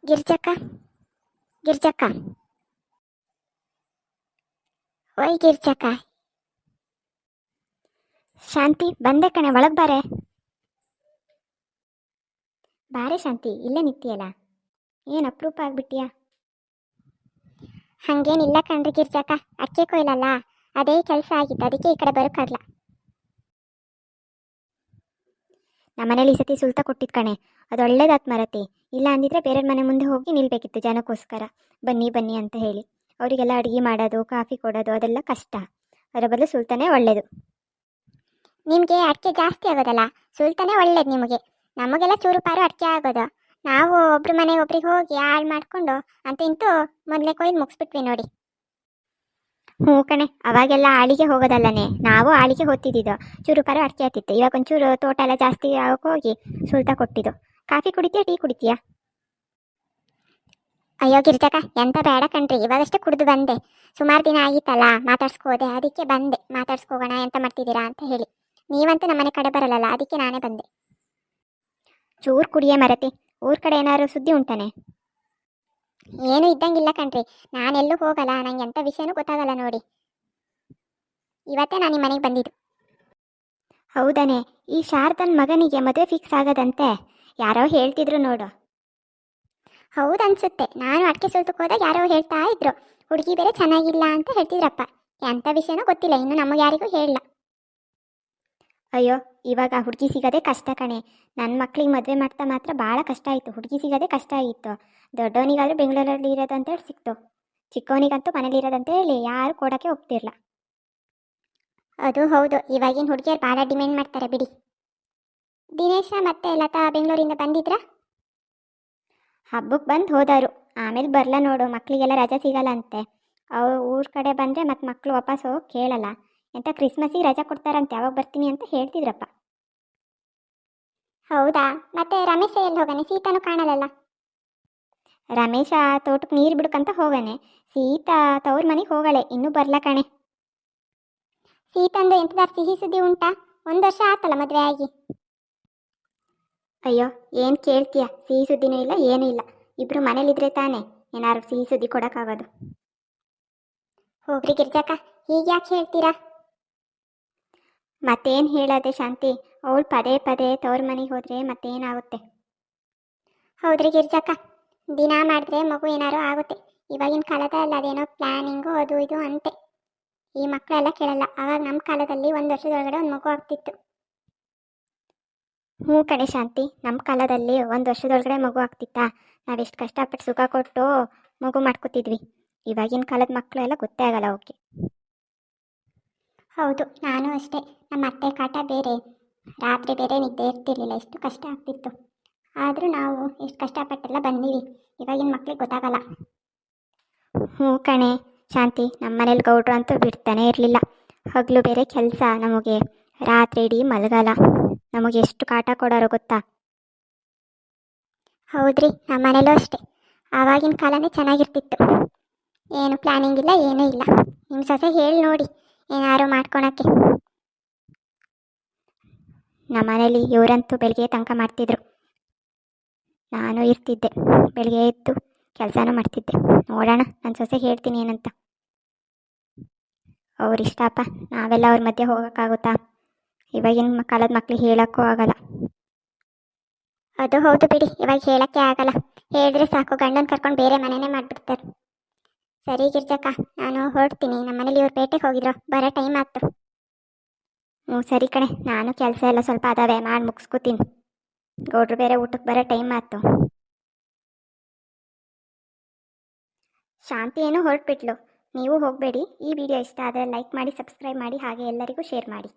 ಗಿರ್ಜಕ್ಕ ಗಿರ್ಜಕ್ಕ ಓಯ್ ಗಿರ್ಜಕ್ಕ. ಶಾಂತಿ ಬಂದೆ ಕಣೆ, ಒಳಗೆ ಬಾರೆ. ಬಾರೆ ಶಾಂತಿ, ಇಲ್ಲೇ ನಿಂತಿಯಲ್ಲ, ಏನು ಅಪರೂಪ ಆಗ್ಬಿಟ್ಟಿಯಾ? ಹಂಗೇನಿಲ್ಲ ಕಣ್ರಿ ಗಿರ್ಜಕ್ಕ, ಅಕ್ಕಿ ಕೊಯ್ಲಲ್ಲ, ಅದೇ ಕೆಲಸ ಆಗಿತ್ತು, ಅದಕ್ಕೆ ಈ ಕಡೆ ಬರೋಕ್ಕಾಗಲ್ಲ. ನಮ್ಮನೇಲಿ ಈ ಸತಿ ಸುಲ್ತ ಕೊಟ್ಟಿದ್ ಕಣೆ, ಅದು ಒಳ್ಳೇದಾತ್ ಮರತಿ. ಇಲ್ಲ ಅಂದಿದ್ರೆ ಬೇರೆಯವ್ರ ಮನೆ ಮುಂದೆ ಹೋಗಿ ನಿಲ್ಬೇಕಿತ್ತು ಜನಕ್ಕೋಸ್ಕರ, ಬನ್ನಿ ಬನ್ನಿ ಅಂತ ಹೇಳಿ. ಅವರಿಗೆಲ್ಲ ಅಡುಗೆ ಮಾಡೋದು, ಕಾಫಿ ಕೊಡೋದು ಅದೆಲ್ಲ ಕಷ್ಟ. ಅದರ ಬದಲು ಸುಲ್ತಾನೇ ಒಳ್ಳೇದು. ನಿಮಗೆ ಅಡಿಕೆ ಜಾಸ್ತಿ ಆಗೋದಲ್ಲ, ಸುಲ್ತಾನೇ ಒಳ್ಳೇದು ನಿಮಗೆ. ನಮಗೆಲ್ಲ ಚೂರು ಪಾರು ಅಡಿಕೆ ಆಗೋದು. ನಾವು ಒಬ್ರು ಮನೆಗೆ ಒಬ್ರಿಗೆ ಹೋಗಿ ಹಾಳು ಮಾಡಿಕೊಂಡು ಅಂತ ಇಂತೂ ಮೊದಲೇ ಕೊಯ್ದು ಮುಗಿಸ್ಬಿಟ್ವಿ ನೋಡಿ. ಹ್ಞೂ ಕಣೆ, ಅವಾಗೆಲ್ಲ ಆಳಿಗೆ ಹೋಗೋದಲ್ಲನೇ, ನಾವು ಆಳಿಗೆ ಹೋಗ್ತಿದ್ದು. ಚೂರು ಪಾರು ಅಡಿಕೆ ಆಗ್ತಿತ್ತು. ಇವಾಗ ಒಂಚೂರು ತೋಟ ಎಲ್ಲ ಜಾಸ್ತಿ ಆಗೋಕೆ ಹೋಗಿ ಸುಲ್ತಾ ಕೊಟ್ಟಿದ್ದು. ಕಾಫಿ ಕುಡಿತೀಯಾ, ಟೀ ಕುಡಿತೀಯಾ? ಅಯ್ಯೋ ಗಿರ್ಜಕ್ಕ, ಎಂತ ಬೇಡ ಕಣ್ರಿ, ಇವಾಗಷ್ಟೇ ಕುಡಿದು ಬಂದೆ. ಸುಮಾರು ದಿನ ಆಗಿತ್ತಲ್ಲ ಮಾತಾಡ್ಸ್ಕೋದೆ, ಅದಕ್ಕೆ ಬಂದೆ. ಮಾತಾಡ್ಸ್ಕೋಗೋಣ ಎಂತ ಮಾಡ್ತಿದ್ದೀರಾ ಅಂತ ಹೇಳಿ. ನೀವಂತೂ ನಮ್ಮನೆ ಕಡೆ ಬರಲ್ಲಲ್ಲ, ಅದಕ್ಕೆ ನಾನೇ ಬಂದೆ. ಚೂರು ಕುಡಿಯೇ ಮರತಿ, ಊರ ಕಡೆ ಏನಾದ್ರು ಸುದ್ದಿ ಉಂಟಾನೆ? ಏನು ಇದ್ದಂಗಿಲ್ಲ ಕಣ್ರಿ, ನಾನೆಲ್ಲೂ ಹೋಗಲ್ಲ, ನಂಗೆ ಎಂಥ ವಿಷಯನೂ ಗೊತ್ತಾಗಲ್ಲ ನೋಡಿ. ಇವತ್ತೇ ನಾನು ನಿಮ್ಮ ಮನೆಗೆ ಬಂದಿದ್ದು. ಹೌದಾನೆ, ಈ ಶಾರದನ್ ಮಗನಿಗೆ ಮದುವೆ ಫಿಕ್ಸ್ ಆಗದಂತೆ ಯಾರೋ ಹೇಳ್ತಿದ್ರು ನೋಡು. ಹೌದನ್ಸುತ್ತೆ, ನಾನು ಅಡಿಕೆ ಸುಲ್ತಕ್ಕೆ ಹೋದಾಗ ಯಾರೋ ಹೇಳ್ತಾ ಇದ್ರು, ಹುಡುಗಿ ಬೇರೆ ಚೆನ್ನಾಗಿಲ್ಲ ಅಂತ ಹೇಳ್ತಿದ್ರಪ್ಪ. ಎಂಥ ವಿಷಯನೂ ಗೊತ್ತಿಲ್ಲ, ಇನ್ನು ನಮಗೆ ಯಾರಿಗೂ ಹೇಳಲ್ಲ. ಅಯ್ಯೋ, ಇವಾಗ ಹುಡುಗಿ ಸಿಗೋದೇ ಕಷ್ಟ ಕಣೆ. ನನ್ನ ಮಕ್ಳಿಗೆ ಮದುವೆ ಮಾಡ್ತಾ ಮಾತ್ರ ಭಾಳ ಕಷ್ಟ ಆಯಿತು, ಹುಡುಗಿ ಸಿಗೋದೇ ಕಷ್ಟ ಆಗಿತ್ತು. ದೊಡ್ಡವನಿಗಾದರೂ ಬೆಂಗಳೂರಲ್ಲಿ ಇರೋದಂತೇಳಿ ಸಿಕ್ತು, ಚಿಕ್ಕವನಿಗಂತೂ ಮನೇಲಿ ಇರೋದಂತೇಳಿ ಯಾರು ಕೊಡೋಕ್ಕೆ ಒಪ್ತಿರ್ಲ. ಅದು ಹೌದು, ಇವಾಗಿನ ಹುಡುಗಿಯರು ಭಾಳ ಡಿಮ್ಯಾಂಡ್ ಮಾಡ್ತಾರೆ ಬಿಡಿ. ದಿನೇಶ ಮತ್ತೆ ಲತಾ ಬೆಂಗಳೂರಿಂದ ಬಂದಿದ್ರಾ? ಹಬ್ಬಕ್ಕೆ ಬಂದು ಹೋದಾರು, ಆಮೇಲೆ ಬರಲ್ಲ ನೋಡು, ಮಕ್ಕಳಿಗೆಲ್ಲ ರಜೆ ಸಿಗಲ್ಲ ಅಂತೆ. ಅವ್ರು ಊರ ಕಡೆ ಬಂದರೆ ಮತ್ತು ಮಕ್ಕಳು ವಾಪಸ್ ಹೋಗಿ ಕೇಳಲ್ಲ. ಎಂಥ ಕ್ರಿಸ್ಮಸ್ಸಿಗೆ ರಜೆ ಕೊಡ್ತಾರಂತೆ, ಯಾವಾಗ ಬರ್ತೀನಿ ಅಂತ ಹೇಳ್ತಿದ್ರಪ್ಪ. ಹೌದಾ, ಮತ್ತೆ ರಮೇಶ ಎಲ್ಲಿ ಹೋಗಾನೆ? ಸೀತಾನು ಕಾಣಲ್ಲಲ್ಲ. ರಮೇಶ ತೋಟಕ್ಕೆ ನೀರು ಬಿಡ್ಕಂತ ಹೋಗಾನೆ, ಸೀತಾ ತವ್ರ ಮನೆಗೆ ಹೋಗಳೆ, ಇನ್ನೂ ಬರ್ಲ ಕಣೆ. ಸೀತಂದು ಎಂಥದಾರು ಸಿಹಿ ಸುದ್ದಿ ಉಂಟಾ? 1 ವರ್ಷ ಆತಲ್ಲ ಮದುವೆ ಆಗಿ. ಅಯ್ಯೋ, ಏನು ಕೇಳ್ತೀಯ, ಸಿಹಿ ಸುದ್ದಿನೂ ಇಲ್ಲ ಏನೂ ಇಲ್ಲ. ಇಬ್ಬರು ಮನೇಲಿದ್ರೆ ತಾನೇ ಏನಾದ್ರು ಸಿಹಿ ಸುದ್ದಿ ಕೊಡೋಕ್ಕಾಗೋದು. ಹೋಗ್ರಿ ಗಿರ್ಜಕ್ಕ, ಹೀಗೆ ಯಾಕೆ ಹೇಳ್ತೀರಾ? ಮತ್ತೇನು ಹೇಳೋದೆ ಶಾಂತಿ, ಅವಳು ಪದೇ ಪದೇ ತವ್ರ ಮನೆಗೆ ಹೋದರೆ ಮತ್ತೇನಾಗುತ್ತೆ? ಹೌದ್ರಿ ಗಿರ್ಜಕ್ಕ, ದಿನ ಮಾಡಿದ್ರೆ ಮಗು ಏನಾರು ಆಗುತ್ತೆ. ಇವಾಗಿನ ಕಾಲದಲ್ಲಿ ಅದೇನೋ ಪ್ಲ್ಯಾನಿಂಗು ಅದು ಇದು ಅಂತೆ. ಈ ಮಕ್ಕಳೆಲ್ಲ ಕೇಳಲ್ಲ. ಆವಾಗ ನಮ್ಮ ಕಾಲದಲ್ಲಿ 1 ವರ್ಷದೊಳಗಡೆ ಒಂದು ಮಗು ಆಗ್ತಿತ್ತು. ಹ್ಞೂ ಕಣೆ ಶಾಂತಿ, ನಮ್ಮ ಕಾಲದಲ್ಲಿ 1 ವರ್ಷದೊಳಗಡೆ ಮಗು ಆಗ್ತಿತ್ತಾ? ನಾವೆಷ್ಟು ಕಷ್ಟಪಟ್ಟು ಸುಖ ಕೊಟ್ಟು ಮಗು ಮಾಡ್ಕೋತಿದ್ವಿ. ಇವಾಗಿನ ಕಾಲದ ಮಕ್ಕಳೆಲ್ಲ ಗೊತ್ತೇ ಆಗಲ್ಲ ಅವಕ್ಕೆ. ಹೌದು, ನಾನು ಅಷ್ಟೇ. ನಮ್ಮ ಅತ್ತೆ ಕಾಟ ಬೇರೆ, ರಾತ್ರಿ ಬೇರೆ ನಿದ್ದೆ ಇರ್ತಿರ್ಲಿಲ್ಲ, ಎಷ್ಟು ಕಷ್ಟ ಆಗ್ತಿತ್ತು. ಆದರೂ ನಾವು ಎಷ್ಟು ಕಷ್ಟಪಟ್ಟೆಲ್ಲ ಬಂದೀವಿ. ಇವಾಗಿನ ಮಕ್ಳಿಗೆ ಗೊತ್ತಾಗಲ್ಲ. ಹ್ಞೂ ಕಣೆ ಶಾಂತಿ, ನಮ್ಮ ಮನೇಲಿ ಗೌಡ್ರು ಅಂತೂ ಬಿಡ್ತಾನೆ ಇರಲಿಲ್ಲ. ಹಗಲು ಬೇರೆ ಕೆಲಸ ನಮಗೆ, ರಾತ್ರಿ ಇಡೀ ಮಲಗಲ್ಲ. ನಮಗೆ ಎಷ್ಟು ಕಾಟ ಕೊಡೋರು ಗೊತ್ತಾ? ಹೌದ್ರಿ, ನಮ್ಮ ಮನೇಲೂ ಅಷ್ಟೇ. ಆವಾಗಿನ ಕಾಲನೇ ಚೆನ್ನಾಗಿರ್ತಿತ್ತು, ಏನು ಪ್ಲ್ಯಾನಿಂಗ್ ಇಲ್ಲ ಏನೂ ಇಲ್ಲ. ನಿಮ್ಮ ಸೊಸೆ ಹೇಳಿ ನೋಡಿ ಏನಾರು ಮಾಡ್ಕೊಳಕ್ಕೆ. ನಮ್ಮ ಮನೇಲಿ ಇವರಂತೂ ಬೆಳಗ್ಗೆ ತನಕ ಮಾಡ್ತಿದ್ರು, ನಾನು ಇರ್ತಿದ್ದೆ. ಬೆಳಗ್ಗೆ ಎದ್ದು ಕೆಲಸನೂ ಮಾಡ್ತಿದ್ದೆ. ನೋಡೋಣ, ನನ್ನ ಸೊಸೆ ಹೇಳ್ತೀನಿ ಏನಂತ. ಅವ್ರಿಷ್ಟಪ್ಪ, ನಾವೆಲ್ಲ ಅವ್ರ ಮಧ್ಯೆ ಹೋಗೋಕ್ಕಾಗುತ್ತಾ? ಇವಾಗಿನ ಕಾಲದ ಮಕ್ಳಿಗೆ ಹೇಳೋಕ್ಕೂ ಆಗಲ್ಲ. ಅದು ಹೌದು ಬಿಡಿ, ಇವಾಗ ಹೇಳೋಕ್ಕೆ ಆಗಲ್ಲ. ಹೇಳಿದ್ರೆ ಸಾಕು, ಗಂಡನ ಕರ್ಕೊಂಡು ಬೇರೆ ಮನೆಯೇ ಮಾಡಿಬಿಡ್ತಾರೆ. ಸರಿ ಗಿರ್ಜಕ್ಕ, ನಾನು ಹೊರಡ್ತೀನಿ. ನಮ್ಮ ಮನೇಲಿ ಇವ್ರು ಪೇಟೆಗೆ ಹೋಗಿದ್ರು, ಬರೋ ಟೈಮ್ ಆಯ್ತು. ಹ್ಞೂ ಸರಿ ಕಣೆ, ನಾನು ಕೆಲಸ ಎಲ್ಲ ಸ್ವಲ್ಪ ಅದಾವೆ, ಮಾಡಿ ಮುಗಿಸ್ಕೋತೀನಿ. ಗೌಡ್ರು ಬೇರೆ ಊಟಕ್ಕೆ ಬರೋ ಟೈಮ್ ಆಯ್ತು. ಶಾಂತಿ ಏನೋ ಹೊರಟ್ಬಿಟ್ಲು. ನೀವು ಹೋಗಬೇಡಿ. ಈ ವಿಡಿಯೋ ಇಷ್ಟ ಆದರೆ ಲೈಕ್ ಮಾಡಿ, ಸಬ್ಸ್ಕ್ರೈಬ್ ಮಾಡಿ, ಹಾಗೆ ಎಲ್ಲರಿಗೂ ಶೇರ್ ಮಾಡಿ.